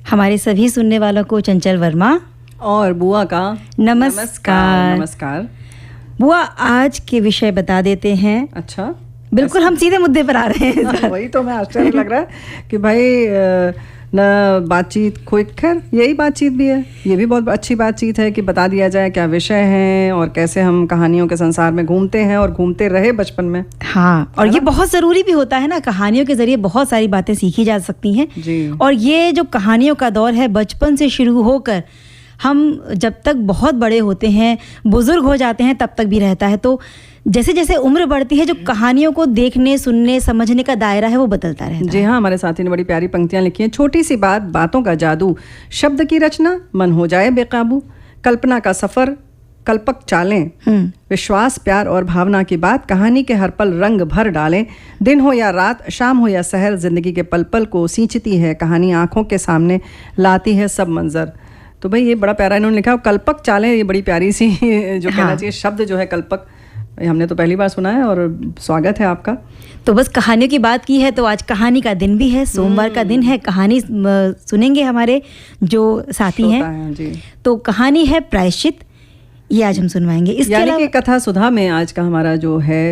हमारे सभी सुनने वालों को चंचल वर्मा और बुआ का नमस्कार। नमस्कार। बुआ, आज के विषय बता देते हैं। अच्छा, बिल्कुल हम सीधे मुद्दे पर आ रहे हैं। वही तो मैं आश्चर्य लग रहा है कि भाई न बातचीत कोई, खैर यही बातचीत भी है, ये भी बहुत अच्छी बातचीत है कि बता दिया जाए क्या विषय है और कैसे हम कहानियों के संसार में घूमते हैं और घूमते रहे बचपन में। हाँ, और ये बहुत ज़रूरी भी होता है ना, कहानियों के जरिए बहुत सारी बातें सीखी जा सकती हैं जी। और ये जो कहानियों का दौर है बचपन से शुरू होकर हम जब तक बहुत बड़े होते हैं, बुजुर्ग हो जाते हैं, तब तक भी रहता है। तो जैसे जैसे उम्र बढ़ती है, जो कहानियों को देखने, सुनने, समझने का दायरा है वो बदलता रहता है। जी हाँ, हमारे साथी ने बड़ी प्यारी पंक्तियां लिखी हैं। छोटी सी बात, बातों का जादू, शब्द की रचना, मन हो जाए बेकाबू, कल्पना का सफर, कल्पक चालें, विश्वास, प्यार और भावना की बात कहानी के हर पल रंग भर डालें। दिन हो या रात, शाम हो या शहर, जिंदगी के पल पल को सींचती है कहानी, आंखों के सामने लाती है सब मंजर। तो भाई ये बड़ा प्यारा इन्होंने लिखा। कल्पक चालें, ये बड़ी प्यारी सी जो कहना चाहिए शब्द जो है कल्पक, हमने तो पहली बार सुना है और स्वागत है आपका। तो बस कहानियों की बात की है तो आज कहानी का दिन भी है, सोमवार का दिन है। कहानी सुनेंगे हमारे जो साथी हैं जी। तो कहानी है प्रायश्चित, ये आज हम सुनवाएंगे। इसके यानी अलावा कि कथा सुधा में आज का हमारा जो है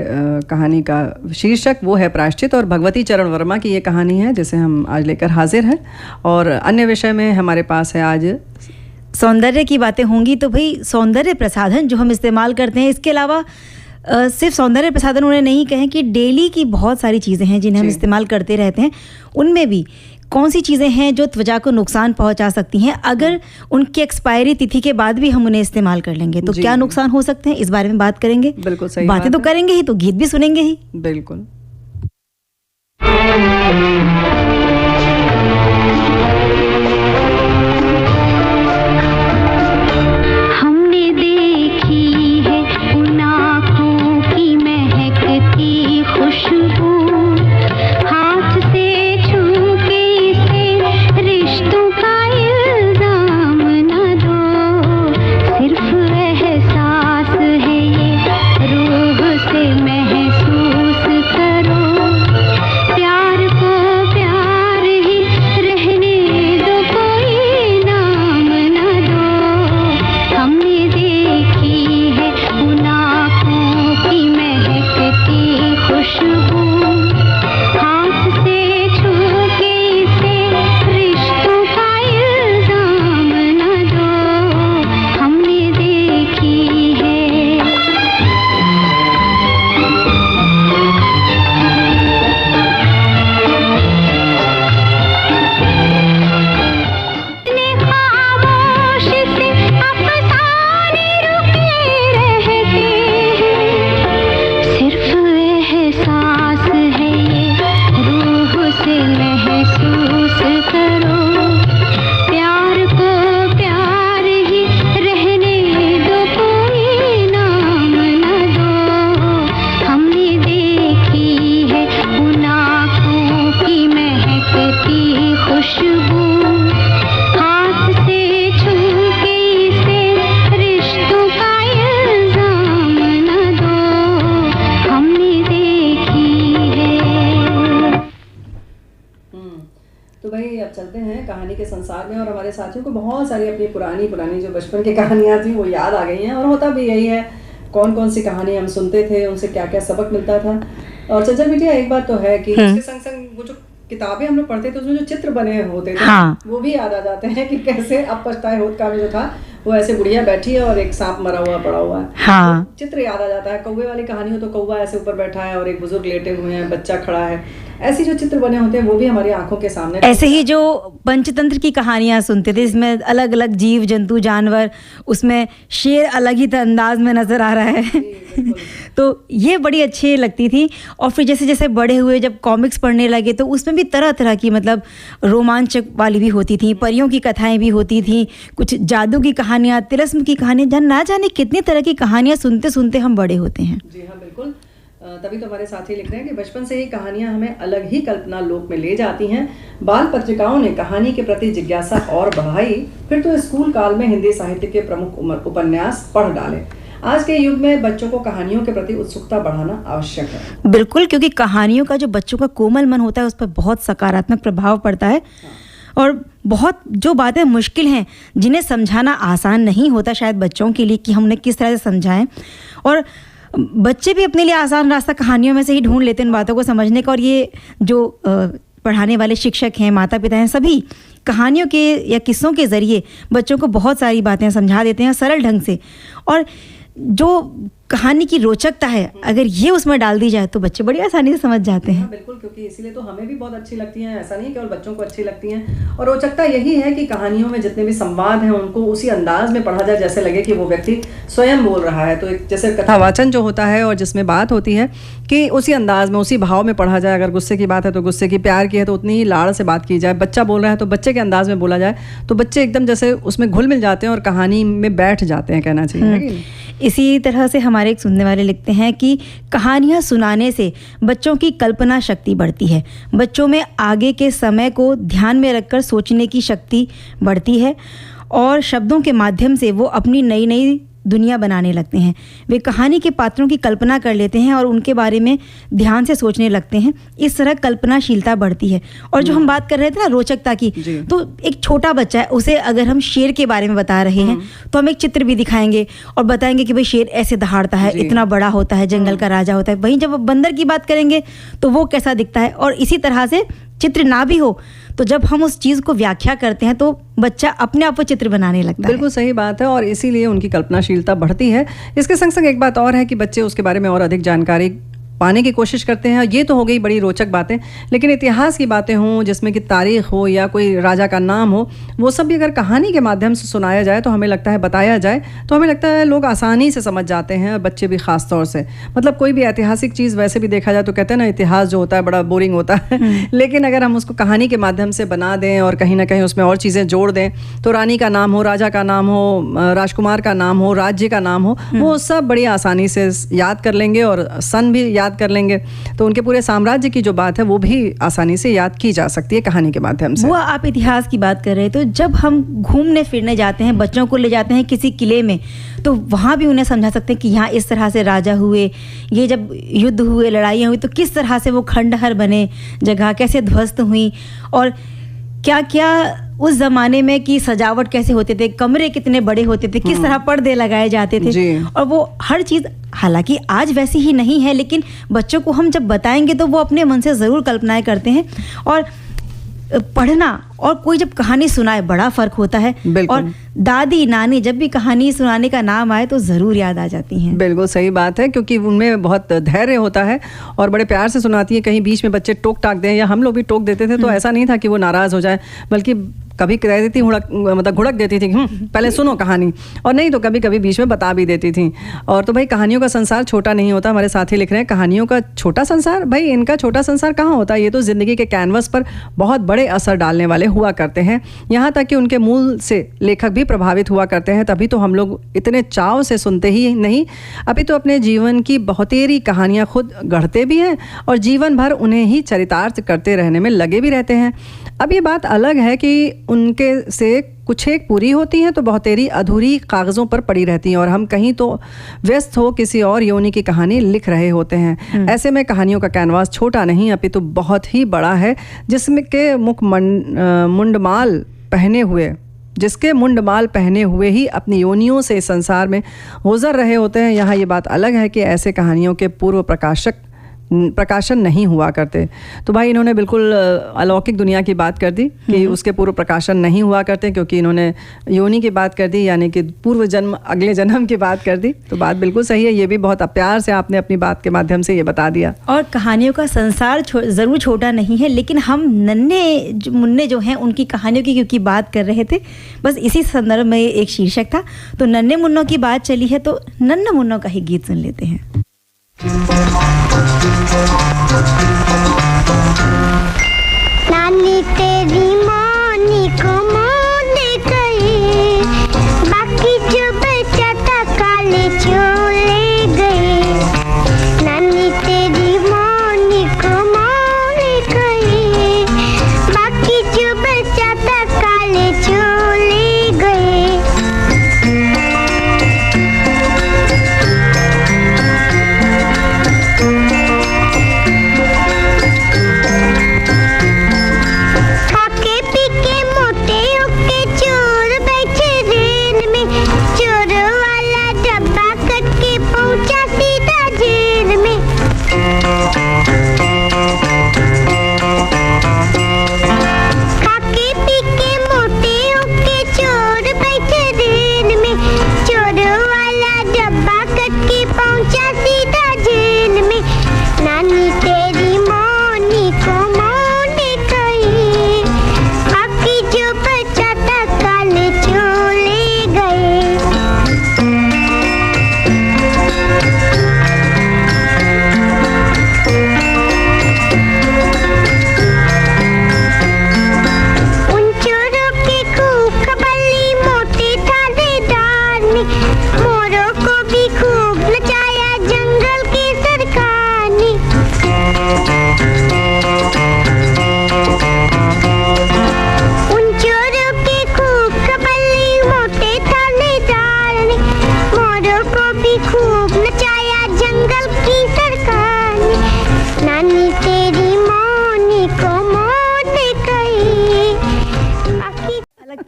कहानी का शीर्षक वो है प्रायश्चित और भगवती चरण वर्मा की ये कहानी है जिसे हम आज लेकर हाजिर हैं। और अन्य विषय में हमारे पास है आज सौंदर्य की बातें होंगी। तो भाई सौंदर्य प्रसाधन जो हम इस्तेमाल करते हैं, इसके अलावा सिर्फ सौंदर्य प्रसाधन उन्हें नहीं कहें कि डेली की बहुत सारी चीज़ें हैं जिन्हें हम इस्तेमाल करते रहते हैं, उनमें भी कौन सी चीज़ें हैं जो त्वचा को नुकसान पहुंचा सकती हैं। अगर उनकी एक्सपायरी तिथि के बाद भी हम उन्हें इस्तेमाल कर लेंगे तो क्या नुकसान हो सकते हैं, इस बारे में बात करेंगे। बिल्कुल सही बातें तो करेंगे ही तो गीत भी सुनेंगे ही। बिल्कुल। संसार में और हमारे साथियों को बहुत सारी अपनी पुरानी जो बचपन की कहानियां थी वो याद आ गई हैं। और होता भी यही है, कौन कौन सी कहानी हम सुनते थे, उनसे क्या क्या सबक मिलता था। और चंचल बिटिया, एक बात तो है कि उसके संग संग वो जो किताबें हम लोग पढ़ते थे उसमें जो चित्र बने होते थे, हाँ, वो भी याद आ जाते हैं कि कैसे अब पछताए होत का जो था वो ऐसे बुढ़िया बैठी है और एक सांप मरा हुआ पड़ा हुआ है। हाँ, तो चित्र याद आ जाता है। कौवे वाली कहानी हो तो कौवा ऐसे ऊपर बैठा है और एक बुजुर्ग लेटे हुए हैं, बच्चा खड़ा है। ऐसी जो चित्र बने होते हैं वो भी हमारी आंखों के सामने। ऐसे ही जो पंचतंत्र की कहानियां सुनते थे, इसमें अलग अलग जीव जंतु जानवर, उसमें शेर अलग ही अंदाज में नजर आ रहा है तो ये बड़ी अच्छी लगती थी। और फिर जैसे जैसे बड़े हुए, जब कॉमिक्स पढ़ने लगे तो उसमें भी तरह तरह की मतलब रोमांचक वाली भी होती थी, परियों की कथाएं भी होती थी, कुछ जादू की कहानियां, तिलस्म की कहानियां, ना जाने कितनी तरह की कहानियां सुनते सुनते हम बड़े होते हैं। जी हाँ, बिल्कुल। तभी तो हमारे साथी लिख रहे हैं कि बचपन से ही कहानियां हमें अलग ही कल्पना लोक में ले जाती हैं। बाल पत्रिकाओं ने कहानी के प्रति जिज्ञासा और बढ़ाई, फिर तो स्कूल काल में हिंदी साहित्य के प्रमुख उपन्यास पढ़ डाले। आज के युग में बच्चों को कहानियों के प्रति उत्सुकता बढ़ाना आवश्यक है। बिल्कुल, क्योंकि कहानियों का जो बच्चों का कोमल मन होता है उस पर बहुत सकारात्मक प्रभाव पड़ता है। और बहुत जो बातें मुश्किल हैं, जिन्हें समझाना आसान नहीं होता शायद बच्चों के लिए कि हम उन्हें किस तरह से समझाएं, और बच्चे भी अपने लिए आसान रास्ता कहानियों में से ही ढूंढ लेते हैं इन बातों को समझने का। और ये जो पढ़ाने वाले शिक्षक हैं, माता पिता हैं, सभी कहानियों के या किस्सों के ज़रिए बच्चों को बहुत सारी बातें समझा देते हैं सरल ढंग से। और जो कहानी की रोचकता है, अगर ये उसमें डाल दी जाए तो बच्चे बड़ी आसानी से समझ जाते हैं। बिल्कुल, क्योंकि इसीलिए तो हमें भी बहुत अच्छी लगती हैं, ऐसा नहीं केवल बच्चों को अच्छी लगती हैं। और रोचकता यही है कि कहानियों में जितने भी संवाद हैं उनको उसी अंदाज में पढ़ा जाए जैसे लगे कि वो व्यक्ति स्वयं बोल रहा है। तो एक जैसे कथावाचन जो होता है और जिसमें बात होती है कि उसी अंदाज में, उसी भाव में पढ़ा जाए। अगर गुस्से की बात है तो गुस्से की, प्यार की है तो उतनी ही लाड़ से बात की जाए। बच्चा बोल रहा है तो बच्चे के अंदाज में बोला जाए, तो बच्चे एकदम जैसे उसमें घुल मिल जाते हैं और कहानी में बैठ जाते हैं, कहना चाहिए। इसी तरह से हमारे एक सुनने वाले लिखते हैं कि कहानियाँ सुनाने से बच्चों की कल्पना शक्ति बढ़ती है, बच्चों में आगे के समय को ध्यान में रखकर सोचने की शक्ति बढ़ती है और शब्दों के माध्यम से वो अपनी नई नई दुनिया बनाने लगते हैं। वे कहानी के पात्रों की कल्पना कर लेते हैं और उनके बारे में ध्यान से सोचने लगते हैं। इस तरह कल्पनाशीलता बढ़ती है। और जो हम बात कर रहे थे ना रोचकता की, तो एक छोटा बच्चा है, उसे अगर हम शेर के बारे में बता रहे हैं तो हम एक चित्र भी दिखाएंगे और बताएंगे कि भाई शेर ऐसे दहाड़ता है, इतना बड़ा होता है, जंगल का राजा होता है। वहीं जब बंदर की बात करेंगे तो वो कैसा दिखता है। और इसी तरह से चित्र ना भी हो तो जब हम उस चीज़ को व्याख्या करते हैं तो बच्चा अपने आप वो चित्र बनाने लगता है। बिल्कुल सही बात है, और इसीलिए उनकी कल्पनाशीलता बढ़ती है। इसके संग संग एक बात और है कि बच्चे उसके बारे में और अधिक जानकारी पाने की कोशिश करते हैं। ये तो हो गई बड़ी रोचक बातें, लेकिन इतिहास की बातें हों जिसमें कि तारीख हो या कोई राजा का नाम हो, वो सब भी अगर कहानी के माध्यम से सुनाया जाए तो हमें लगता है, बताया जाए तो हमें लगता है लोग आसानी से समझ जाते हैं, बच्चे भी ख़ास तौर से। मतलब कोई भी ऐतिहासिक चीज़ वैसे भी देखा जाए तो कहते हैं ना, इतिहास जो होता है बड़ा बोरिंग होता है लेकिन अगर हम उसको कहानी के माध्यम से बना दें और कहीं ना कहीं उसमें और चीज़ें जोड़ दें, तो रानी का नाम हो, राजा का नाम हो, राजकुमार का नाम हो, राज्य का नाम हो, वो सब बड़ी आसानी से याद कर लेंगे और सन भी याद कर लेंगे। तो उनके पूरे साम्राज्य की जो बात है वो भी आसानी से याद की जा सकती है कहानी के माध्यम से। वो आप इतिहास की बात कर रहे हैं, तो जब हम घूमने फिरने जाते हैं, बच्चों को ले जाते हैं किसी किले में, तो वहाँ भी उन्हें समझा सकते हैं कि यहाँ इस तरह से राजा हुए, ये जब युद्ध हुए, लड़ाइयाँ हुई तो किस तरह से वो खंडहर बने, जगह कैसे ध्वस्त हुई, और क्या क्या उस ज़माने में की सजावट कैसे होते थे, कमरे कितने बड़े होते थे, किस तरह पर्दे लगाए जाते थे। और वो हर चीज़ हालांकि आज वैसी ही नहीं है, लेकिन बच्चों को हम जब बताएंगे तो वो अपने मन से ज़रूर कल्पनाएं करते हैं। और पढ़ना और कोई जब कहानी सुनाए बड़ा फ़र्क होता है। और दादी नानी जब भी कहानी सुनाने का नाम आए तो ज़रूर याद आ जाती हैं। बिल्कुल सही बात है, क्योंकि उनमें बहुत धैर्य होता है और बड़े प्यार से सुनाती हैं। कहीं बीच में बच्चे टोक टाक दें, या हम लोग भी टोक देते थे तो ऐसा नहीं था कि वो नाराज़ हो जाए, बल्कि कभी कह देती मतलब घुड़क देती थी पहले सुनो कहानी, और नहीं तो कभी कभी बीच में बता भी देती थी। और तो भाई कहानियों का संसार छोटा नहीं होता। हमारे साथी लिख रहे हैं कहानियों का छोटा संसार, भाई इनका छोटा संसार कहाँ होता है, ये तो ज़िंदगी के कैनवस पर बहुत बड़े असर डालने वाले हुआ करते हैं। यहाँ तक कि उनके मूल से लेखक भी प्रभावित हुआ करते हैं। तभी तो हम लोग इतने चाव से सुनते ही नहीं, अभी तो अपने जीवन की बहुतेरी कहानियाँ खुद गढ़ते भी हैं और जीवन भर उन्हें ही चरितार्थ करते रहने में लगे भी रहते हैं। अब ये बात अलग है कि उनके से कुछ एक पूरी होती हैं तो बहुतेरी अधूरी कागज़ों पर पड़ी रहती हैं, और हम कहीं तो व्यस्त हो किसी और योनि की कहानी लिख रहे होते हैं। ऐसे में कहानियों का कैनवास छोटा नहीं अपितु बहुत ही बड़ा है, जिसमें के मुंडमाल पहने हुए ही अपनी योनियों से इस संसार में गुजर रहे होते हैं। यहाँ ये बात अलग है कि ऐसे कहानियों के पूर्व प्रकाशन नहीं हुआ करते। तो भाई इन्होंने बिल्कुल अलौकिक दुनिया की बात कर दी कि उसके पूर्व प्रकाशन नहीं हुआ करते, क्योंकि इन्होंने योनि की बात कर दी, यानी कि पूर्व जन्म अगले जन्म की बात कर दी। तो बात बिल्कुल सही है, ये भी बहुत प्यार से आपने अपनी बात के माध्यम से ये बता दिया। और कहानियों का संसार ज़रूर छोटा नहीं है, लेकिन हम नन्हे मुन्ने जो हैं उनकी कहानियों की क्योंकि बात कर रहे थे, बस इसी संदर्भ में एक शीर्षक था। तो नन्हे मुन्नों की बात चली है तो नन्हे मुन्नों का ही गीत सुन लेते हैं। नानी तेरी मानी को मोने गए, बाकी जो बचा था काले चले गए। नानी तेरी मानी को मोने गए, बाकी जो बचा था काले चले गए।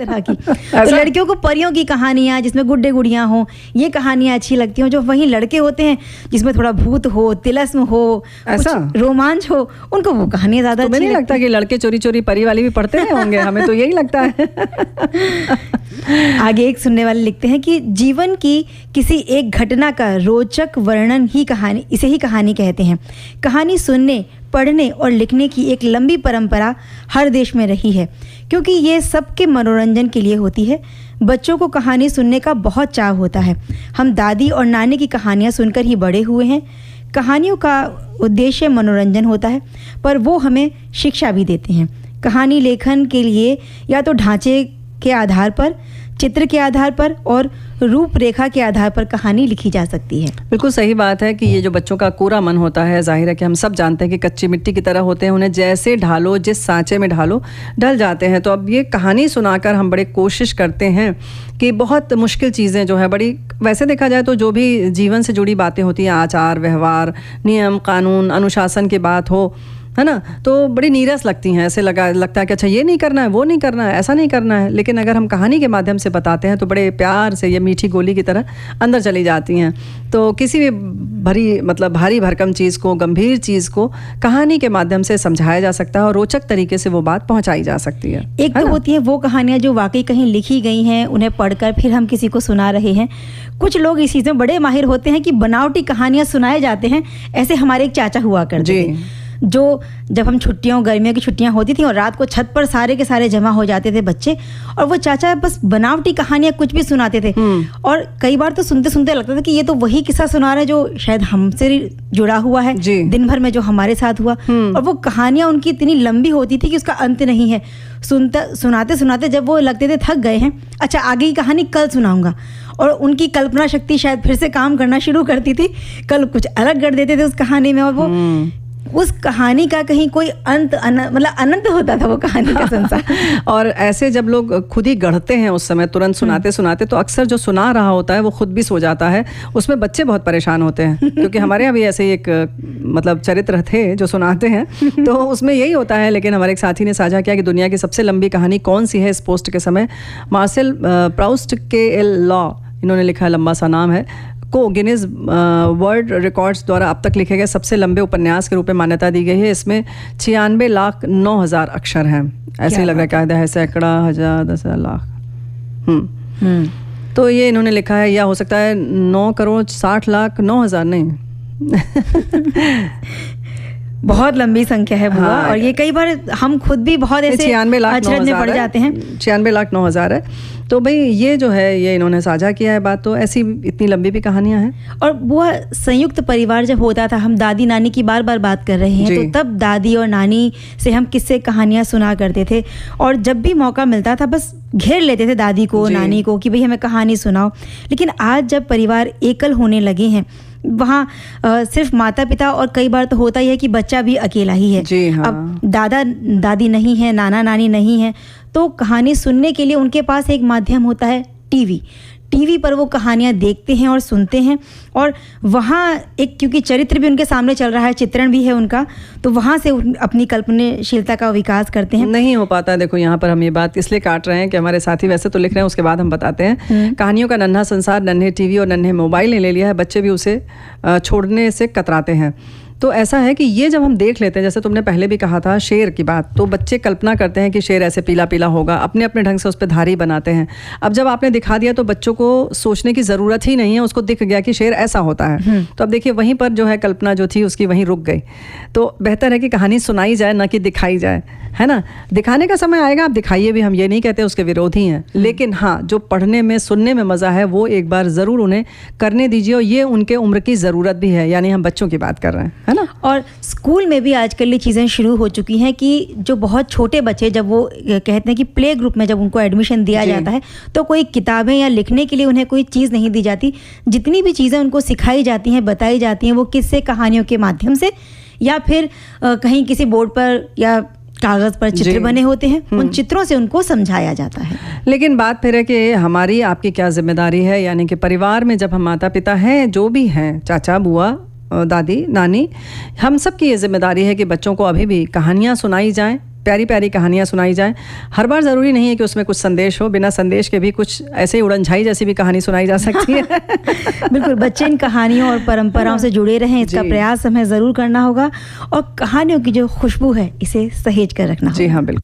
तरह की। तो लड़कियों को परियों की कहानियां जिसमें गुड्डे गुड़ियां हो, ये कहानियां अच्छी लगती हैं। जो वहीं लड़के होते हैं जिसमें थोड़ा भूत हो, तिलस्म हो, ऐसा रोमांच हो, उनको वो कहानियां ज्यादा तो अच्छी नहीं लगता कि लड़के चोरी चोरी परी वाली भी पढ़ते हैं होंगे? हमें तो यही लगता है। आगे एक सुनने वाले लिखते हैं कि जीवन की किसी एक घटना का रोचक वर्णन ही कहानी, इसे ही कहानी कहते हैं। कहानी सुनने, पढ़ने और लिखने की एक लंबी परंपरा हर देश में रही है, क्योंकि ये सबके मनोरंजन के लिए होती है। बच्चों को कहानी सुनने का बहुत चाव होता है। हम दादी और नानी की कहानियाँ सुनकर ही बड़े हुए हैं। कहानियों का उद्देश्य मनोरंजन होता है, पर वो हमें शिक्षा भी देते हैं। कहानी लेखन के लिए या तो ढांचे के आधार पर, चित्र के आधार पर और रूपरेखा के आधार पर कहानी लिखी जा सकती है। बिल्कुल सही बात है कि ये जो बच्चों का कोरा मन होता है, जाहिर है कि हम सब जानते हैं कि कच्ची मिट्टी की तरह होते हैं, उन्हें जैसे ढालो, जिस सांचे में ढालो ढल जाते हैं। तो अब ये कहानी सुनाकर हम बड़े कोशिश करते हैं कि बहुत मुश्किल चीज़ें जो है बड़ी, वैसे देखा जाए तो जो भी जीवन से जुड़ी बातें होती हैं, आचार व्यवहार, नियम कानून, अनुशासन की बात हो, है ना, तो बड़ी नीरस लगती हैं। ऐसे लगता है कि अच्छा ये नहीं करना है, वो नहीं करना है, ऐसा नहीं करना है। लेकिन अगर हम कहानी के माध्यम से बताते हैं तो बड़े प्यार से ये मीठी गोली की तरह अंदर चली जाती हैं। तो किसी भी भारी भरकम चीज़ को, गंभीर चीज़ को कहानी के माध्यम से समझाया जा सकता है और रोचक तरीके से वो बात पहुँचाई जा सकती है। एक तो होती है वो कहानियाँ जो वाकई कहीं लिखी गई हैं, उन्हें पढ़कर फिर हम किसी को सुना रहे हैं। कुछ लोग इस चीज़ में बड़े माहिर होते हैं कि बनावटी कहानियाँ सुनाए जाते हैं। ऐसे हमारे एक चाचा हुआ करते थे, जो जब हम गर्मियों की छुट्टियां होती थी और रात को छत पर सारे के सारे जमा हो जाते थे बच्चे, और वो चाचा बस बनावटी कहानियां कुछ भी सुनाते थे। और कई बार तो सुनते सुनते लगता था कि ये तो वही किस्सा सुना रहे जो शायद हमसे जुड़ा हुआ है, दिन भर में जो हमारे साथ हुआ। और वो कहानियां उनकी इतनी लंबी होती थी कि उसका अंत नहीं है। सुनाते सुनाते जब वो लगते थे थक गए हैं, अच्छा आगे की कहानी कल सुनाऊंगा, और उनकी कल्पना शक्ति शायद फिर से काम करना शुरू करती थी। कल कुछ अलग कर देते थे उस कहानी में, और वो उस कहानी का कहीं कोई अंत अनंत होता था वो कहानी का संसार। और ऐसे जब लोग खुद ही गढ़ते हैं उस समय तुरंत सुनाते सुनाते, तो अक्सर जो सुना रहा होता है वो खुद भी सो जाता है। उसमें बच्चे बहुत परेशान होते हैं, क्योंकि हमारे यहाँ भी ऐसे ही एक चरित्र थे जो सुनाते हैं, तो उसमें यही होता है। लेकिन हमारे एक साथी ने साझा किया कि दुनिया की सबसे लंबी कहानी कौन सी है इस पोस्ट के समय। मार्सेल प्राउस्ट के एल लॉ, इन्होंने लिखा है, लंबा सा नाम है, को गिनीज वर्ल्ड रिकॉर्ड्स द्वारा अब तक लिखे गए सबसे लंबे उपन्यास के रूप में मान्यता दी गई है। इसमें 96,09,000 अक्षर हैं। ऐसे ही लग रहा है कायदा है, सैकड़ा, हजार, 10,000, लाख। तो ये इन्होंने लिखा है, या हो सकता है 9,60,09,000 नहीं बहुत लंबी संख्या है बुआ। और ये कई बार हम खुद भी बहुत ऐसे 96,09,000 में पड़ जाते हैं। 96,09,000 है। तो भाई ये जो है, ये इन्होंने साझा किया है बात। तो ऐसी इतनी लंबी भी कहानियां हैं। और बुआ, संयुक्त परिवार जब होता था, हम दादी नानी की बार बार बात कर रहे हैं, तो तब दादी और नानी से हम किस्से कहानियां सुना करते थे, और जब भी मौका मिलता था बस घेर लेते थे दादी को, नानी को कि भाई हमें कहानी सुनाओ। लेकिन आज जब परिवार एकल होने लगे हैं, वहाँ सिर्फ माता पिता, और कई बार तो होता ही है कि बच्चा भी अकेला ही है। अब दादा दादी नहीं है, नाना नानी नहीं है, तो कहानी सुनने के लिए उनके पास एक माध्यम होता है टीवी पर वो कहानियाँ देखते हैं और सुनते हैं। और वहाँ एक, क्योंकि चरित्र भी उनके सामने चल रहा है, चित्रण भी है उनका, तो वहाँ से अपनी कल्पनाशीलता का विकास करते हैं। नहीं हो पाता है। देखो यहाँ पर हम ये बात इसलिए काट रहे हैं कि हमारे साथी वैसे तो लिख रहे हैं, उसके बाद हम बताते हैं। कहानियों का नन्हा संसार नन्हे टीवी और नन्हे मोबाइल ने ले लिया है, बच्चे भी उसे छोड़ने से कतराते हैं। तो ऐसा है कि ये जब हम देख लेते हैं, जैसे तुमने पहले भी कहा था शेर की बात, तो बच्चे कल्पना करते हैं कि शेर ऐसे पीला पीला होगा, अपने अपने ढंग से उस पर धारी बनाते हैं। अब जब आपने दिखा दिया तो बच्चों को सोचने की ज़रूरत ही नहीं है, उसको दिख गया कि शेर ऐसा होता है। तो अब देखिए वहीं पर जो है कल्पना जो थी उसकी वहीं रुक गई। तो बेहतर है कि कहानी सुनाई जाए, ना कि दिखाई जाए, है ना। दिखाने का समय आएगा, आप दिखाइए भी, हम ये नहीं कहते उसके विरोधी हैं, लेकिन हाँ, जो पढ़ने में सुनने में मज़ा है वो एक बार ज़रूर उन्हें करने दीजिए, और ये उनके उम्र की ज़रूरत भी है। यानी हम बच्चों की बात कर रहे हैं, है ना। और स्कूल में भी आजकल ये चीज़ें शुरू हो चुकी हैं कि जो बहुत छोटे बच्चे, जब वो कहते हैं कि प्ले ग्रुप में जब उनको एडमिशन दिया जाता है, तो कोई किताबें या लिखने के लिए उन्हें कोई चीज़ नहीं दी जाती। जितनी भी चीज़ें उनको सिखाई जाती हैं, बताई जाती हैं, वो किस्से कहानियों के माध्यम से, या फिर कहीं किसी बोर्ड पर या कागज पर चित्र बने होते हैं, उन चित्रों से उनको समझाया जाता है। लेकिन बात फिर है कि हमारी आपकी क्या जिम्मेदारी है, यानी कि परिवार में जब हम माता पिता हैं, जो भी हैं, चाचा बुआ दादी नानी, हम सब की ये जिम्मेदारी है कि बच्चों को अभी भी कहानियाँ सुनाई जाएं, प्यारी प्यारी कहानियाँ सुनाई जाएं। हर बार ज़रूरी नहीं है कि उसमें कुछ संदेश हो, बिना संदेश के भी कुछ ऐसे ही उड़नझाई जैसी भी कहानी सुनाई जा सकती है। बिल्कुल, बच्चे इन कहानियों और परंपराओं से जुड़े रहें, इसका प्रयास हमें ज़रूर करना होगा और कहानियों की जो खुशबू है इसे सहेज कर रखना होगा। जी हाँ, बिल्कुल।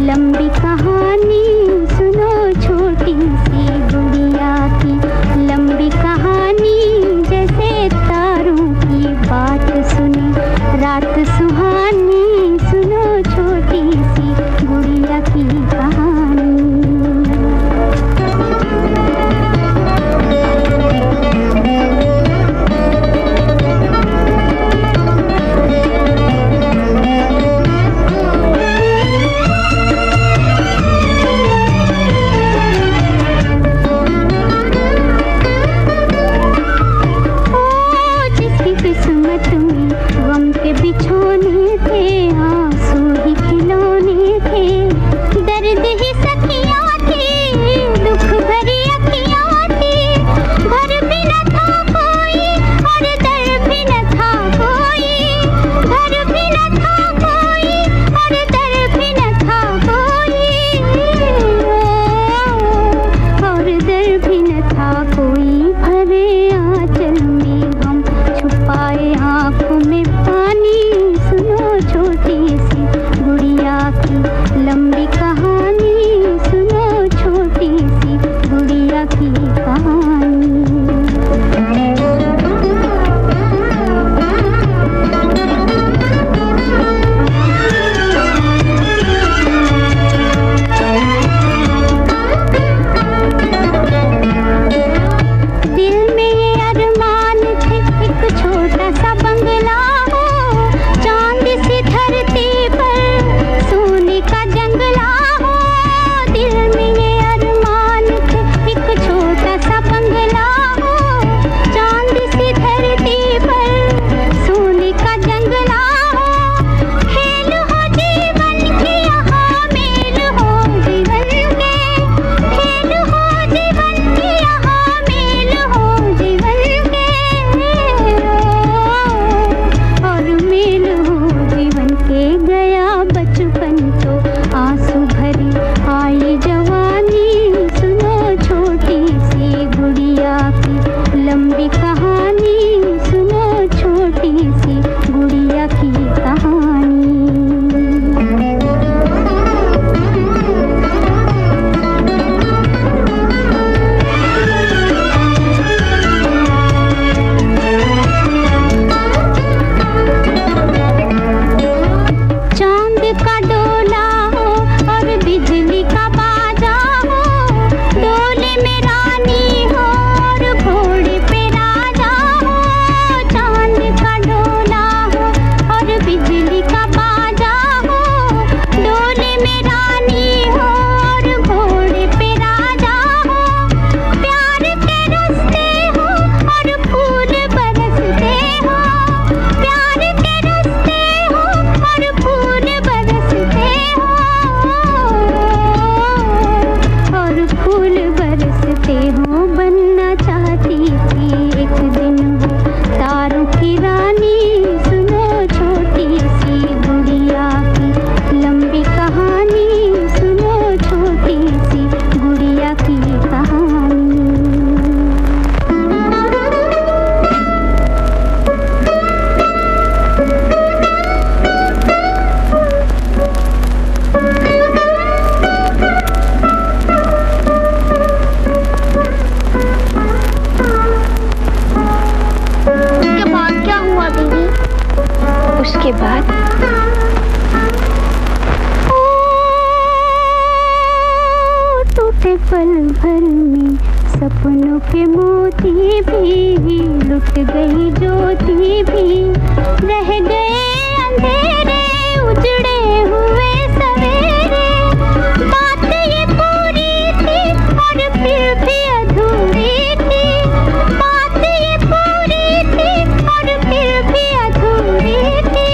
लंबी कहानी सुनो, छोटी सी गुड़िया की लंबी कहानी, जैसे तारों की बात सुने रात सुहानी, सुनो छोटी सी गुड़िया की कहानी। बिछोने थे आंसू ही खिलौने थे, दर्द ही सखियाँ थी, दुख भरी अखियाँ थी, घर भी न था कोई और दर भी न था कोई, घर भी न था कोई और दर भी न था कोई, और दर भी न था कोई। भरे आंचल में हम छुपाए आँखों में पानी, सुनो छोटी सी गुड़िया की लंबी कहानी, सुनो छोटी सी गुड़िया की कहानी। दिल में ये अरमान थे एक छोटा सा बंगला हो, चांद सी धरती पर सोने का जंगला हो। दिल में ये अरमान थे एक छोटा सा बंगला हो, चांद सी धरती पर सोने का जंगला हो। खेल हो जीवन के यहाँ मेल हो जीवन के, खेल हो जीवन के यहाँ मेल हो जीवन के, और मेल हो जीवन के। गया बचपन तो आंसू भरी आई जवानी, सुनो छोटी सी गुड़िया की लंबी कहानी, सुनो छोटी सी गुड़िया की कहानी। चांद का डोला हो और बिजली का बाजा हो, डोले में रानी हो और घोड़े पे राजा हो। चांद का डोला हो और बिजली का बाजा हो, डोले में रानी हो और घोड़े पे राजा हो। प्यार के रस्ते हो और फूल बरसते हो, प्यार के रस्ते हो और फूल बरसते हो, और फूल बरसते हो। बनना चाहती थी एक दिन वो तारों की रानी, सुनो छोटी सी गुड़िया की लंबी कहानी, सुनो छोटी सी गुड़िया की कहानी। उसके बाद क्या हुआ दीदी? उसके बाद टूटे पल भर में सपनों के मोती भी, लुट गई ज्योति भी, रह गए अंधेरे उजड़े हुए सवेरे। बात ये पूरी थी और फिर भी अधूरी थी, बात ये पूरी थी और फिर भी अधूरी थी।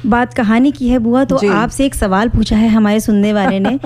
बात कहानी की है बुआ, तो जी। आपसे एक सवाल पूछा है हमारे सुनने वाले ने।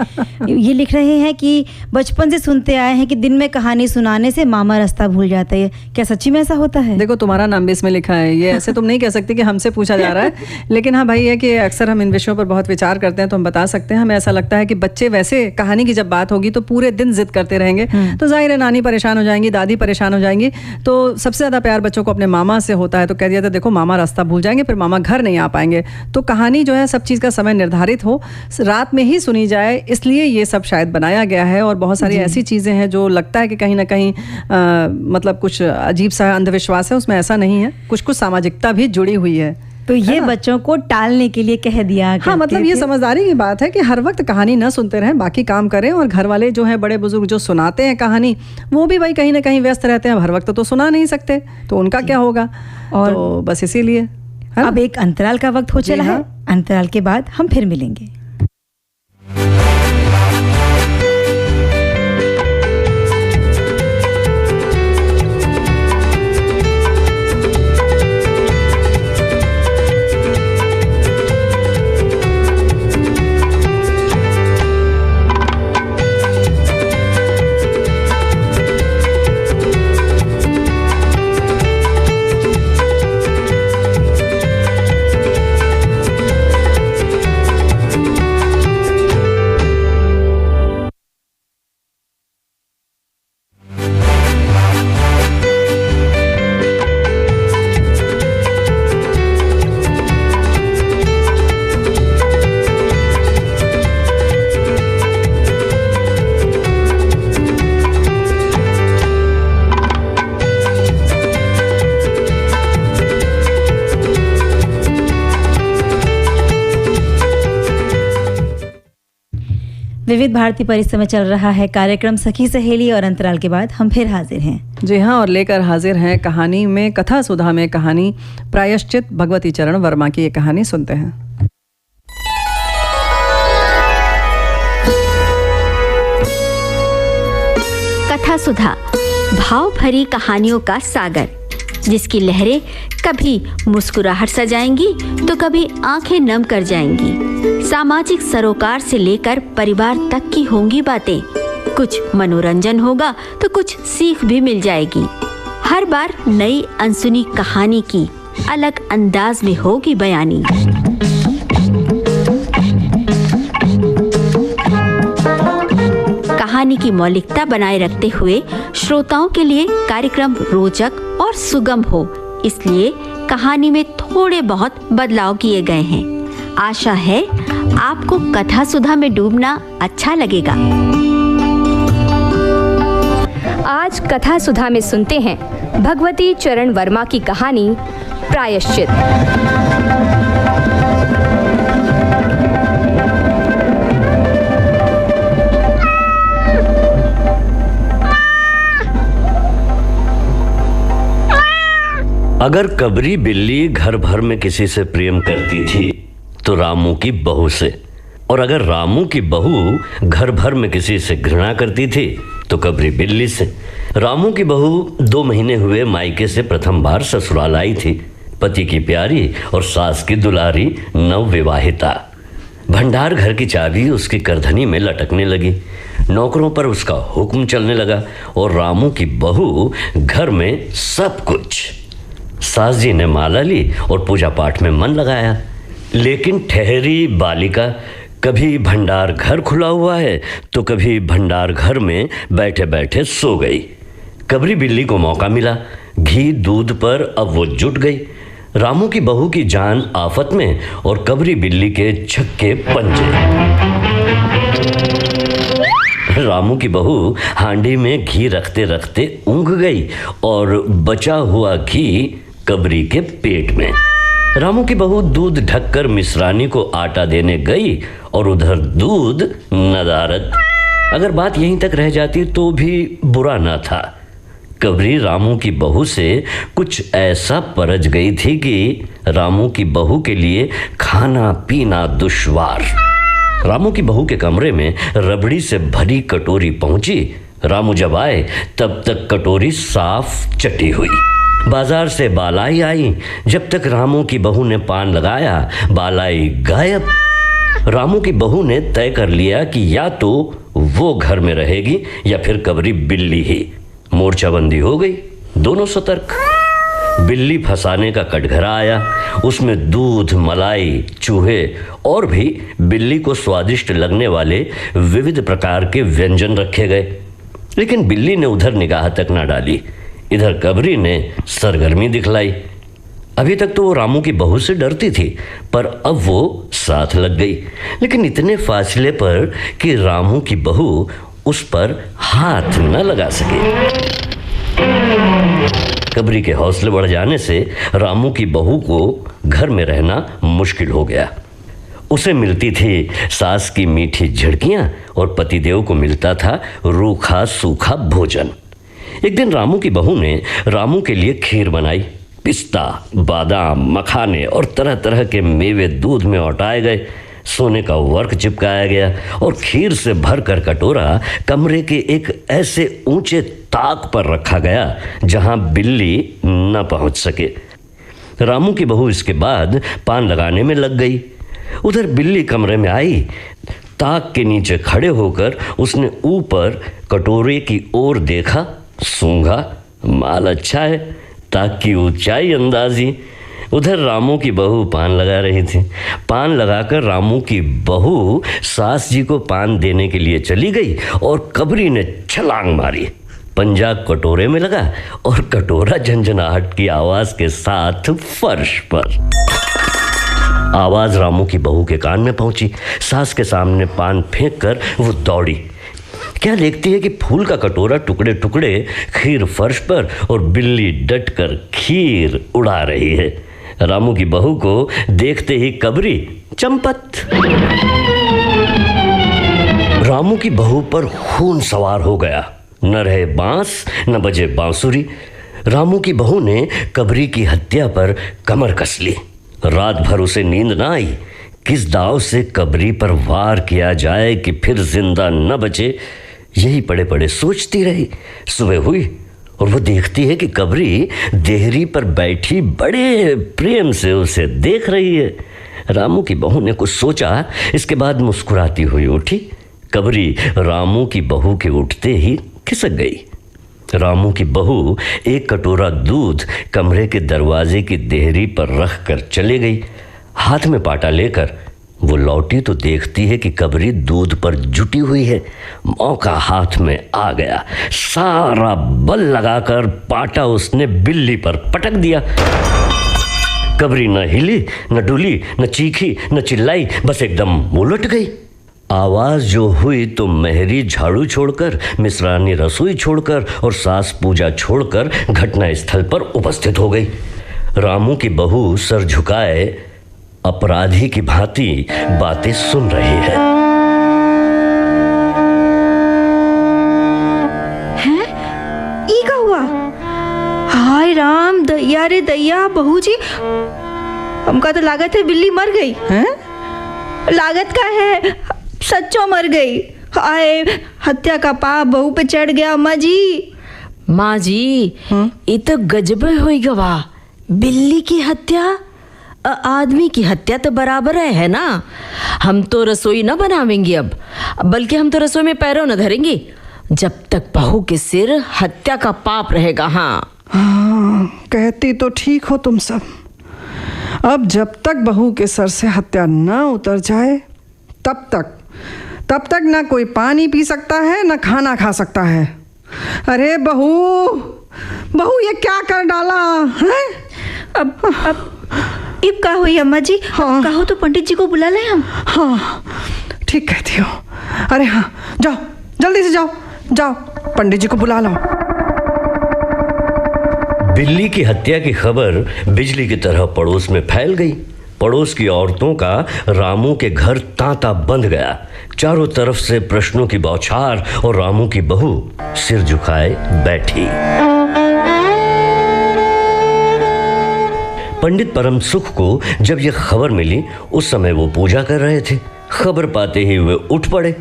ये लिख रहे हैं कि बचपन से सुनते आए हैं कि दिन में कहानी सुनाने से मामा रास्ता भूल जाता है। क्या सच्ची में ऐसा होता है? देखो, तुम्हारा नाम भी इसमें लिखा है, ये ऐसे तुम नहीं कह सकती कि हमसे पूछा जा रहा है। लेकिन हाँ भाई, है कि अक्सर हम इन विषयों पर बहुत विचार करते हैं, तो हम बता सकते हैं। हमें ऐसा लगता है कि बच्चे वैसे कहानी की जब बात होगी तो पूरे दिन जिद करते रहेंगे, तो जाहिर है नानी परेशान हो जाएंगी, दादी परेशान हो जाएंगी। तो सबसे ज़्यादा प्यार बच्चों को अपने मामा से होता है, तो कह दिया था देखो मामा रास्ता भूल जाएंगे, फिर मामा घर नहीं आ पाएंगे। तो कहानी जो है सब चीज़ का समय निर्धारित हो, रात में ही सुनी जाए, इसलिए ये सब शायद बनाया गया है। और बहुत सारी ऐसी चीज़ें हैं जो लगता है कि कहीं ना कहीं मतलब कुछ अजीब सा अंधविश्वास है, उसमें ऐसा नहीं है, कुछ कुछ सामाजिकता भी जुड़ी हुई है। तो ये बच्चों को टालने के लिए कह दिया। हाँ, मतलब ये समझदारी की बात है कि हर वक्त कहानी न सुनते रहें, बाकी काम करें। और घर वाले जो हैं, बड़े बुजुर्ग जो सुनाते हैं कहानी, वो भी भाई कहीं ना कहीं व्यस्त रहते हैं, हर वक्त तो सुना नहीं सकते, तो उनका क्या होगा। और तो बस इसीलिए अब एक अंतराल का वक्त हो चला है। अंतराल के बाद हम फिर मिलेंगे। विविध भारती परिसर में चल रहा है कार्यक्रम सखी सहेली, और अंतराल के बाद हम फिर हाजिर हैं। जी हाँ, और लेकर हाजिर हैं कहानी में, कथा सुधा में कहानी प्रायश्चित, भगवती चरण वर्मा की ये कहानी सुनते हैं। कथा सुधा, भाव भरी कहानियों का सागर, जिसकी लहरें कभी मुस्कुराहट सजाएंगी तो कभी आंखें नम कर जाएंगी। सामाजिक सरोकार से लेकर परिवार तक की होंगी बातें। कुछ मनोरंजन होगा तो कुछ सीख भी मिल जाएगी। हर बार नई अनसुनी कहानी की अलग अंदाज में होगी बयानी। कहानी की मौलिकता बनाए रखते हुए श्रोताओं के लिए कार्यक्रम रोचक और सुगम हो, इसलिए कहानी में थोड़े बहुत बदलाव किए गए हैं। आशा है आपको कथा सुधा में डूबना अच्छा लगेगा। आज कथा सुधा में सुनते हैं भगवती चरण वर्मा की कहानी प्रायश्चित। अगर कबरी बिल्ली घर भर में किसी से प्रेम करती थी तो रामू की बहू से, और अगर रामू की बहू घर भर में किसी से घृणा करती थी तो कबरी बिल्ली से। रामू की बहू 2 महीने हुए मायके से प्रथम बार ससुराल आई थी। पति की प्यारी और सास की दुलारी नवविवाहिता। भंडार घर की चाबी उसकी करधनी में लटकने लगी। नौकरों पर उसका हुक्म चलने लगा और रामू की बहू घर में सब कुछ। सास जी ने माला ली और पूजा पाठ में मन लगाया, लेकिन ठहरी बालिका कभी भंडार घर खुला हुआ है तो कभी भंडार घर में बैठे बैठे सो गई। कबरी बिल्ली को मौका मिला, घी दूध पर अब वो जुट गई। रामू की बहू की जान आफत में और कबरी बिल्ली के छक्के पंजे। रामू की बहू हांडी में घी रखते रखते ऊँघ गई और बचा हुआ घी कबरी के पेट में। रामू की बहू दूध ढककर मिश्रानी को आटा देने गई और उधर दूध नदारद। अगर बात यहीं तक रह जाती तो भी बुरा न था। कबरी रामू की बहू से कुछ ऐसा परज गई थी कि रामू की बहू के लिए खाना पीना दुश्वार। रामू की बहू के कमरे में रबड़ी से भरी कटोरी पहुंची। रामू जब आए तब तक कटोरी साफ चटी हुई। बाजार से बालाई आई। जब तक रामू की बहू ने पान लगाया, बालाई गायब। रामू की बहू ने तय कर लिया कि या तो वो घर में रहेगी या फिर कबरी बिल्ली ही। मोर्चाबंदी हो गई, दोनों सतर्क। बिल्ली फंसाने का कटघरा आया। उसमें दूध, मलाई, चूहे और भी बिल्ली को स्वादिष्ट लगने वाले विविध प्रकार के व्यंजन रखे गए। लेकिन बिल्ली ने उधर निगाह तक ना डाली। इधर कबरी ने सरगर्मी दिखलाई। अभी तक तो वो रामू की बहू से डरती थी, पर अब वो साथ लग गई, लेकिन इतने फासले पर कि रामू की बहू उस पर हाथ न लगा सके। कबरी के हौसले बढ़ जाने से रामू की बहू को घर में रहना मुश्किल हो गया। उसे मिलती थी सास की मीठी झिड़कियां और पतिदेव को मिलता था रूखा सूखा भोजन। एक दिन रामू की बहू ने रामू के लिए खीर बनाई। पिस्ता, बादाम, मखाने और तरह तरह के मेवे दूध में औटाए गए। सोने का वर्क चिपकाया गया और खीर से भरकर कटोरा कमरे के एक ऐसे ऊंचे ताक पर रखा गया जहां बिल्ली न पहुंच सके। रामू की बहू इसके बाद पान लगाने में लग गई। उधर बिल्ली कमरे में आई। ताक के नीचे खड़े होकर उसने ऊपर कटोरे की ओर देखा, सूंघा, माल अच्छा है, ताक की ऊंचाई अंदाजी। उधर रामू की बहू पान लगा रही थी। पान लगाकर रामू की बहू सास जी को पान देने के लिए चली गई और कबरी ने छलांग मारी। पंजा कटोरे में लगा और कटोरा झंझनाहट की आवाज के साथ फर्श पर। आवाज रामू की बहू के कान में पहुंची। सास के सामने पान फेंक कर वो दौड़ी। क्या देखती है कि फूल का कटोरा टुकड़े टुकड़े, खीर फर्श पर और बिल्ली डटकर खीर उड़ा रही है। रामू की बहू को देखते ही कबरी चंपत। रामू की बहू पर खून सवार हो गया। न रहे बांस, न बजे बांसुरी। रामू की बहू ने कबरी की हत्या पर कमर कस ली। रात भर उसे नींद ना आई। किस दाव से कबरी पर वार किया जाए कि फिर जिंदा न बचे, यही पड़े पड़े सोचती रही। सुबह हुई और वो देखती है कि कबरी देहरी पर बैठी बड़े प्रेम से उसे देख रही है। रामू की बहू ने कुछ सोचा, इसके बाद मुस्कुराती हुई उठी। कबरी रामू की बहू के उठते ही खिसक गई। रामू की बहू एक कटोरा दूध कमरे के दरवाजे की देहरी पर रख कर चली गई। हाथ में पाटा लेकर वो लौटी तो देखती है कि कबरी दूध पर जुटी हुई है। मौका हाथ में आ गया। सारा बल लगाकर पाटा उसने बिल्ली पर पटक दिया। कबरी न हिली, न डुली, न चीखी, न चिल्लाई, बस एकदम उलट गई। आवाज जो हुई तो मेहरी झाड़ू छोड़कर, मिश्रानी रसोई छोड़कर और सास पूजा छोड़कर घटना स्थल पर उपस्थित हो गई। रामू की बहू सर झुकाए अपराधी की भांति बातें सुन रही है। हैं? ई का हुआ? हाय राम, दैया रे दैया, बहू जी, हमका तो लागत है बिल्ली मर गई। हैं? लागत का है, सच्चो मर गई। हाय, हत्या का पाप बहू पे चढ़ गया। अम्मा जी, माँ जी, ये तो गजब हुई गवा। बिल्ली की हत्या, आदमी की हत्या तो बराबर है ना। हम तो रसोई न बनावेंगे अब, बल्कि हम तो रसोई में पैरों न धरेंगे जब तक बहू के सिर हत्या का पाप रहेगा। हाँ, कहती तो ठीक हो तुम सब। अब जब तक बहू के सर से हत्या न उतर जाए तब तक ना कोई पानी पी सकता है, ना खाना खा सकता है। अरे बहू ये क्या कर डाला है? अब का हुई अम्मा जी? हाँ। कहो तो पंडित जी को बुला लें हम। हाँ, ठीक कहती हो। अरे हाँ, जाओ, जल्दी से जाओ, पंडित जी को बुला लो। बिल्ली की हत्या की खबर बिजली की तरह पड़ोस में फैल गई। पड़ोस की औरतों का रामू के घर तांता बंध गया। चारों तरफ से प्रश्नों की बौछार और रामू की बहू सिर झुकाए बैठी। पंडित परम सुख को जब यह खबर मिली, उस समय वो पूजा कर रहे थे। खबर पाते ही वे उठ पड़े।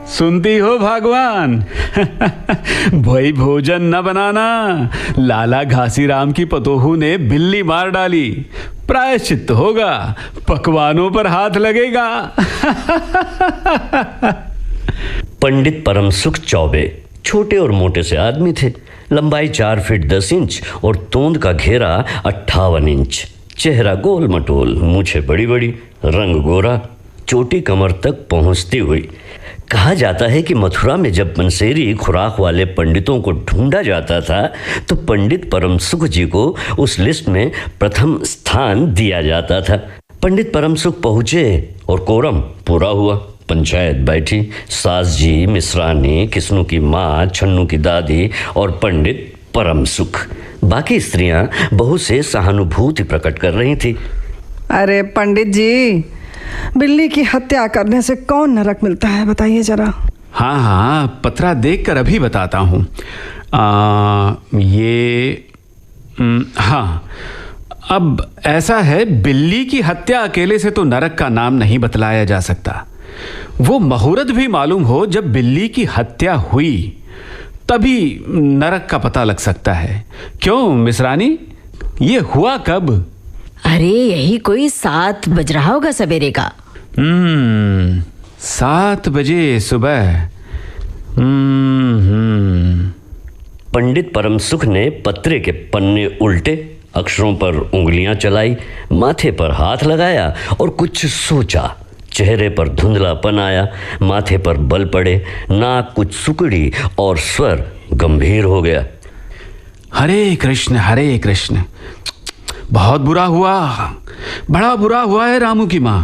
सुनती हो भगवान? भाई भोजन न बनाना, लाला घासीराम की पतोहू ने बिल्ली मार डाली, प्रायश्चित होगा, पकवानों पर हाथ लगेगा। पंडित परमसुख चौबे छोटे और मोटे से आदमी थे। लंबाई 4 फीट 10 इंच और तोंद का घेरा 58 इंच। चेहरा गोल मटोल, मूछें बड़ी बड़ी, रंग गोरा, चोटी कमर तक पहुंचती हुई। कहा जाता है कि मथुरा में जब मंसेरी खुराक वाले पंडितों को ढूंढा जाता था तो पंडित परमसुख जी को उस लिस्ट में प्रथम स्थान दिया जाता था। पंडित परमसुख पहुँचे और कोरम पूरा हुआ। पंचायत बैठी। सास जी, मिश्रानी, किस्नू की माँ, छन्नू की दादी और पंडित परमसुख। बाकी स्त्रियां बहू से सहानुभूति प्रकट कर रही थी। अरे पंडित जी, बिल्ली की हत्या करने से कौन नरक मिलता है, बताइए जरा। हाँ हाँ, पत्रा देखकर अभी बताता हूँ। हाँ, अब ऐसा है, बिल्ली की हत्या अकेले से तो नरक का नाम नहीं बतलाया जा सकता। वो मुहूर्त भी मालूम हो जब बिल्ली की हत्या हुई, तभी नरक का पता लग सकता है। क्यों मिश्रानी, ये हुआ कब? अरे यही कोई 7 बज रहा होगा सवेरे का। 7 बजे सुबह। पंडित परमसुख ने पत्रे के पन्ने उल्टे, अक्षरों पर उंगलियां चलाई, माथे पर हाथ लगाया और कुछ सोचा। चेहरे पर धुंधलापन आया, माथे पर बल पड़े, नाक कुछ सुकड़ी और स्वर गंभीर हो गया। हरे कृष्ण, हरे कृष्ण। बहुत बुरा हुआ, बड़ा बुरा हुआ है रामू की माँ।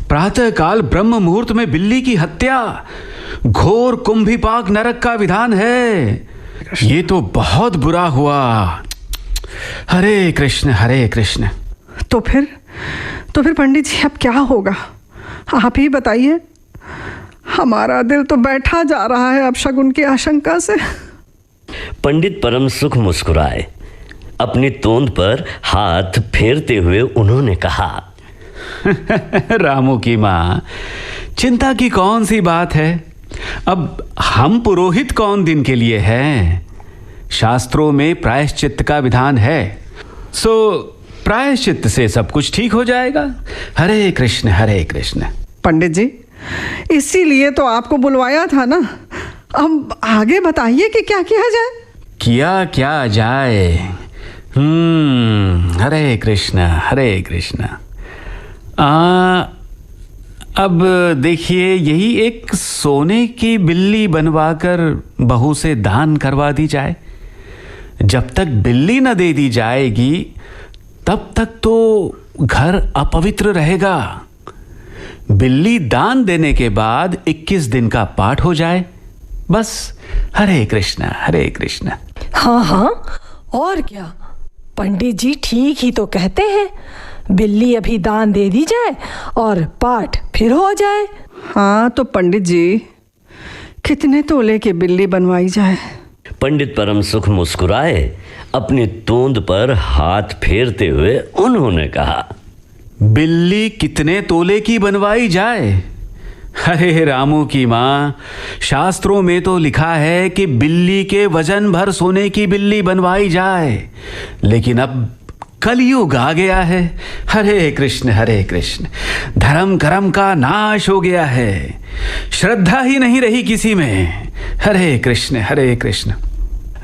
प्रातःकाल ब्रह्म मुहूर्त में बिल्ली की हत्या, घोर कुंभीपाक नरक का विधान है। ये तो बहुत बुरा हुआ। हरे कृष्ण, हरे कृष्ण। तो फिर पंडित जी अब क्या होगा, आप ही बताइए। हमारा दिल तो बैठा जा रहा है अब शगुन की आशंका से। पंडित परमसुख मुस्कुराए। अपनी तोंद पर हाथ फेरते हुए उन्होंने कहा, रामू की माँ, चिंता की कौन सी बात है। अब हम पुरोहित कौन दिन के लिए हैं। शास्त्रों में प्रायश्चित का विधान है, सो प्रायश्चित से सब कुछ ठीक हो जाएगा। हरे कृष्ण, हरे कृष्ण। पंडित जी, इसीलिए तो आपको बुलवाया था ना। अब आगे बताइए कि क्या किया जाए। किया क्या जाए? हरे कृष्ण, हरे कृष्ण। अब देखिए, यही एक सोने की बिल्ली बनवाकर बहू से दान करवा दी जाए। जब तक बिल्ली न दे दी जाएगी तब तक तो घर अपवित्र रहेगा। बिल्ली दान देने के बाद 21 दिन का पाठ हो जाए, बस। हरे कृष्ण, हरे कृष्ण। हाँ हाँ, और क्या, पंडित जी ठीक ही तो कहते हैं। बिल्ली अभी दान दे दी जाए और पाठ फिर हो जाए। हाँ तो पंडित जी, कितने तोले की बिल्ली बनवाई जाए? पंडित परमसुख मुस्कुराए। अपनी तोंद पर हाथ फेरते हुए उन्होंने कहा, बिल्ली कितने तोले की बनवाई जाए? अरे रामू की माँ, शास्त्रों में तो लिखा है कि बिल्ली के वजन भर सोने की बिल्ली बनवाई जाए, लेकिन अब कलयुग आ गया है। हरे कृष्ण, हरे कृष्ण। धर्म कर्म का नाश हो गया है, श्रद्धा ही नहीं रही किसी में। हरे कृष्ण, हरे कृष्ण।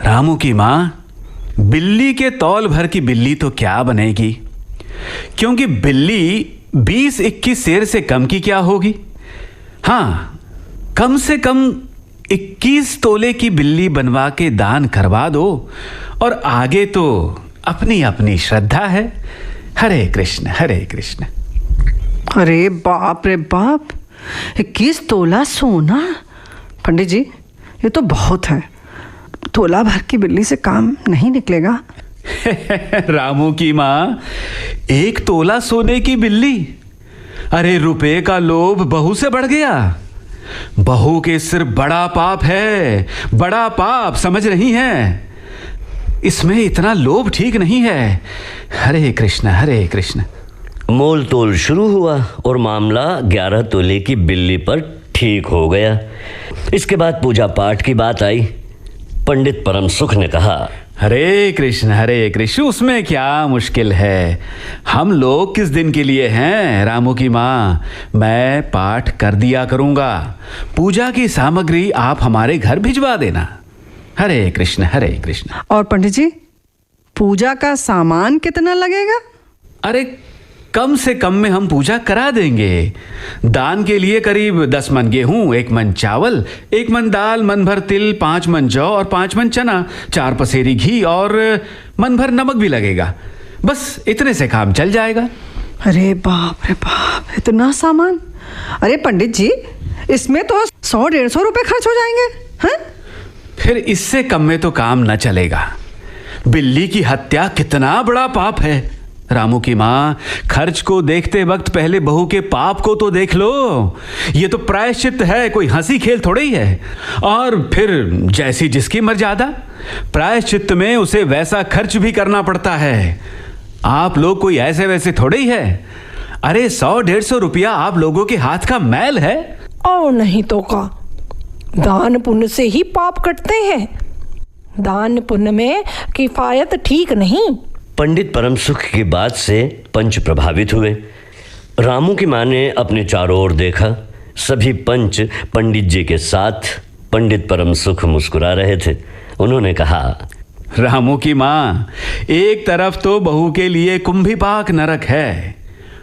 रामू की माँ, बिल्ली के तौल भर की बिल्ली तो क्या बनेगी, क्योंकि बिल्ली 20-21 सेर से कम की क्या होगी। हाँ, कम से कम 21 तोले की बिल्ली बनवा के दान करवा दो, और आगे तो अपनी अपनी श्रद्धा है। हरे कृष्ण, हरे कृष्ण। अरे बाप रे बाप, 21 तोला सोना! पंडित जी, ये तो बहुत है। तोला भर की बिल्ली से काम नहीं निकलेगा। रामू की माँ, 1 तोला सोने की बिल्ली? अरे रुपए का लोभ बहू से बढ़ गया। बहू के सिर बड़ा पाप है, बड़ा पाप, समझ रही हैं? इसमें इतना लोभ ठीक नहीं है। हरे कृष्ण, हरे कृष्ण। मोल तोल शुरू हुआ और मामला 11 तोले की बिल्ली पर ठीक हो गया। इसके बाद पूजा पाठ की बात आई। पंडित परम सुख ने कहा, हरे कृष्ण, उसमें क्या मुश्किल है। हम लोग किस दिन के लिए हैं रामू की माँ। मैं पाठ कर दिया करूँगा। पूजा की सामग्री आप हमारे घर भिजवा देना। हरे कृष्ण। और पंडित जी, पूजा का सामान कितना लगेगा? अरे कम से कम में हम पूजा करा देंगे। दान के लिए करीब 10 मन गेहूं, 1 मन चावल, 1 मन दाल, मन भर तिल, 5 मन जौ और 5 मन चना, 4 पसेरी घी और मन भर नमक भी लगेगा। बस इतने से काम चल जाएगा। अरे बाप रे बाप, इतना सामान! अरे पंडित जी, इसमें तो 100-150 रुपए खर्च हो जाएंगे हैं? फिर इससे कम में तो काम न चलेगा। बिल्ली की हत्या कितना बड़ा पाप है। रामू की माँ, खर्च को देखते वक्त पहले बहू के पाप को तो देख लो। ये तो प्रायश्चित है, कोई हंसी खेल थोड़ी ही है। और फिर जैसी जिसकी मर्यादा, प्रायश्चित में उसे वैसा खर्च भी करना पड़ता है। आप लोग कोई ऐसे वैसे थोड़े ही है। अरे 100-150 रुपया आप लोगों के हाथ का मैल है। और नहीं तो का, दान पुण्य से ही पाप कटते हैं। दान पुण्य में किफायत ठीक नहीं। पंडित परम सुख की बात से पंच प्रभावित हुए। रामू की माँ ने अपने चारों ओर देखा। सभी पंच पंडित जी के साथ। पंडित परम सुख मुस्कुरा रहे थे। उन्होंने कहा, रामू की माँ, एक तरफ तो बहू के लिए कुंभीपाक नरक है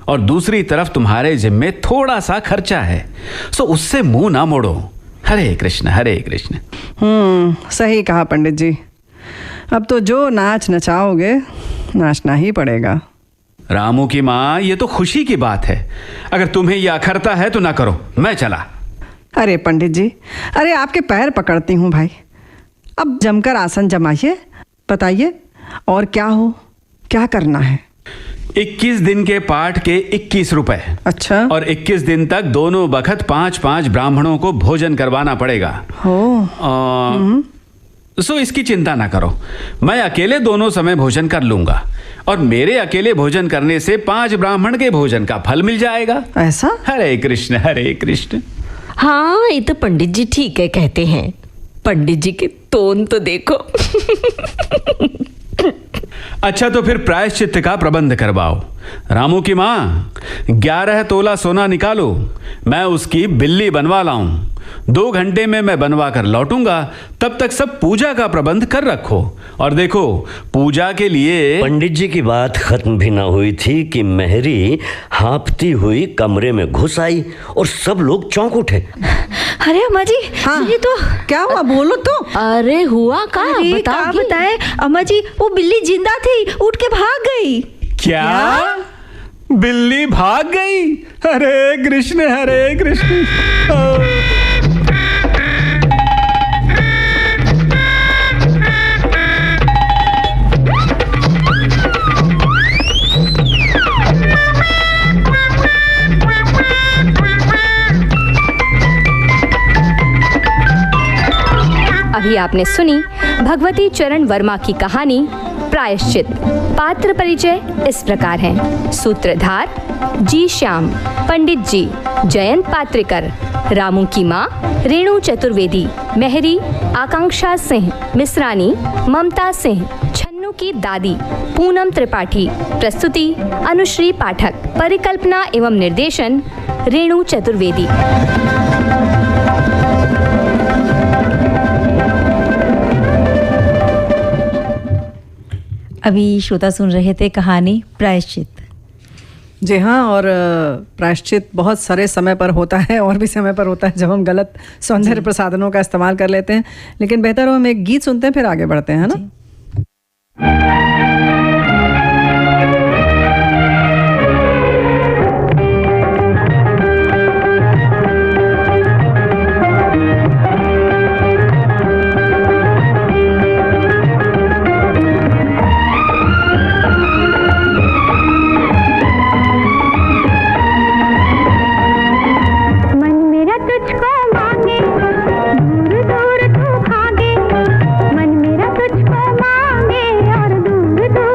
और दूसरी तरफ तुम्हारे जिम्मे थोड़ा सा खर्चा है, सो उससे मुंह ना मोड़ो। हरे कृष्ण। सही कहा पंडित जी। अब तो जो नाच नचाओगे, नाचना ही पड़ेगा। रामू की माँ, ये तो खुशी की बात है। अगर तुम्हें यह अखरता है तो ना करो, मैं चला। अरे पंडित जी, अरे आपके पैर पकड़ती हूँ भाई। अब जमकर आसन जमाइए, बताइए और क्या करना है? 21 दिन के पाठ के 21 रुपए। अच्छा। और 21 दिन तक दोनों बखत 5-5 ब्राह्मणों को भोजन करवाना पड़ेगा। सो इसकी चिंता ना करो, मैं अकेले दोनों समय भोजन कर लूंगा और मेरे अकेले भोजन करने से 5 ब्राह्मण के भोजन का फल मिल जाएगा। ऐसा? हरे कृष्ण। हाँ, ये तो पंडित जी ठीक है कहते हैं। पंडित जी के तोन तो देखो। अच्छा, तो फिर प्रायश्चित का प्रबंध करवाओ। रामू की माँ, 11 तोला सोना निकालो, मैं उसकी बिल्ली बनवा लाऊं। 2 घंटे में मैं बनवा कर लौटूंगा। तब तक सब पूजा का प्रबंध कर रखो। और देखो, पूजा के लिए। पंडित जी की बात खत्म भी ना हुई थी कि मेहरी हाँफती हुई कमरे में घुस आई और सब लोग चौंक उठे। अरे अम्मा जी, हाँ, ये तो क्या हुआ? बोलो तो। अरे हुआ का? बताए अम्मा जी, वो बिल्ली जिंदा थी, उठ के भाग गई। क्या? बिल्ली भाग गई? हरे कृष्ण। अभी आपने सुनी भगवती चरण वर्मा की कहानी प्रायश्चित। पात्र परिचय इस प्रकार हैं। सूत्रधार जी श्याम, पंडित जी जयंत पात्रिकर, रामू की माँ रेणु चतुर्वेदी, मेहरी आकांक्षा सिंह, मिश्रानी ममता सिंह, छन्नू की दादी पूनम त्रिपाठी, प्रस्तुति अनुश्री पाठक, परिकल्पना एवं निर्देशन रेणु चतुर्वेदी। अभी श्रोता सुन रहे थे कहानी प्रायश्चित। जी हाँ, और प्रायश्चित बहुत सारे समय पर होता है और भी समय पर होता है जब हम गलत सौंदर्य प्रसाधनों का इस्तेमाल कर लेते हैं। लेकिन बेहतर हो हम एक गीत सुनते हैं, फिर आगे बढ़ते हैं, है ना? दूर दूर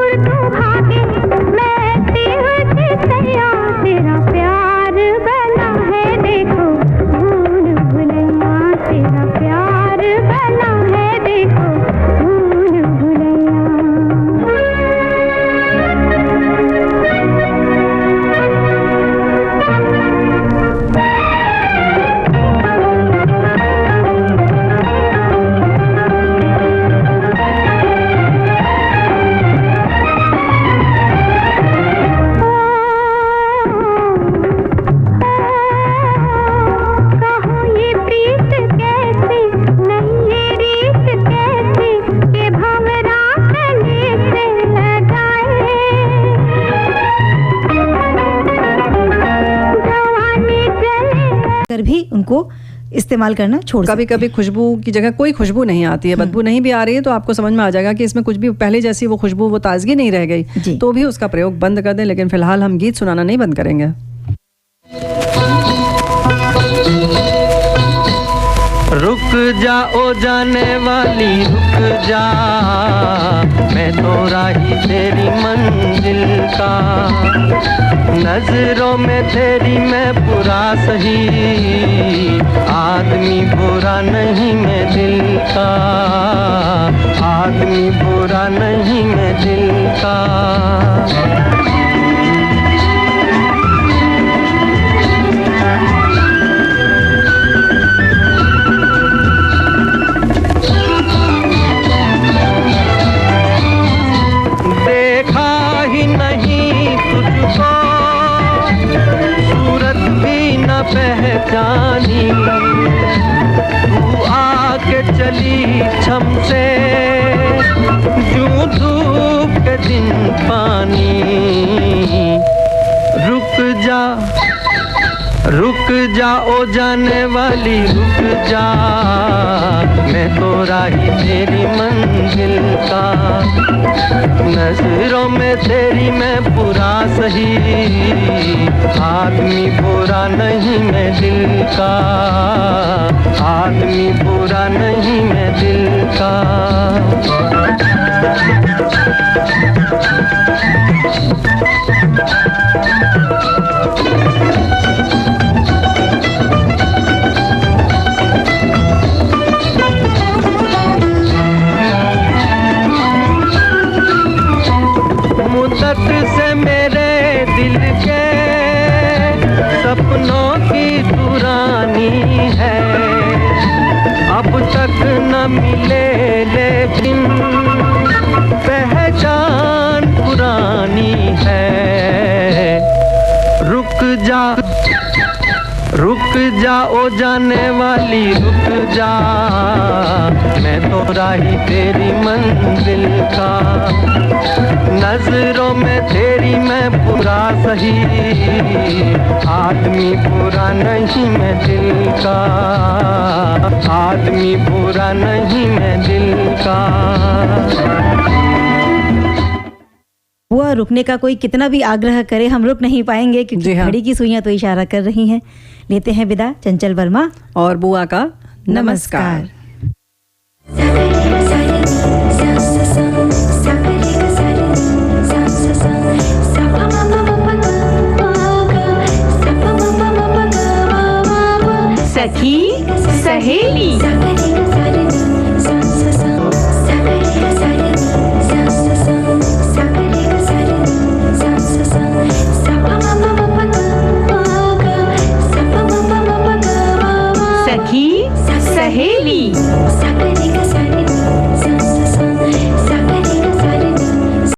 को इस्तेमाल करना छोड़ सकते कभी कभी खुशबू की जगह कोई खुशबू नहीं आती है, बदबू नहीं भी आ रही है, तो आपको समझ में आ जाएगा कि इसमें कुछ भी पहले जैसी वो खुशबू, वो ताजगी नहीं रह जी। गई, तो भी उसका प्रयोग बंद कर दें। लेकिन फिलहाल हम गीत सुनाना नहीं बंद करेंगे। रुक जा ओ जाने वाली रुक जा, मैं तो राही तेरी मंजिल का, नजरों में तेरी मैं बुरा सही, आदमी बुरा नहीं मैं दिल का, आदमी बुरा नहीं मैं दिल का। पहचानी तू आके चली छम से, यूं धूप के दिन पानी, रुक जा ओ जाने वाली रुक जा, मैं तो राही तेरी मंजिल का, नजरों में तेरी मैं बुरा सही, आदमी बुरा नहीं मैं दिल का, आदमी बुरा नहीं मैं दिल का। मुद्दत से मेरे दिल के सपनों की दुरानी है, अब तक न मिले लेकिन पहचान पुरानी है। रुक जा ओ जाने वाली रुक जा, मैं तो राही तेरी मंजिल का, नजरों में तेरी मैं बुरा सही, आदमी बुरा नहीं मैं दिल का, आदमी बुरा नहीं मैं दिल का। हुआ रुकने का कोई कितना भी आग्रह करे हम रुक नहीं पाएंगे, क्योंकि घड़ी की सुइयां तो इशारा कर रही हैं। लेते हैं विदा चंचल वर्मा और बुआ का नमस्कार। सखी सहेली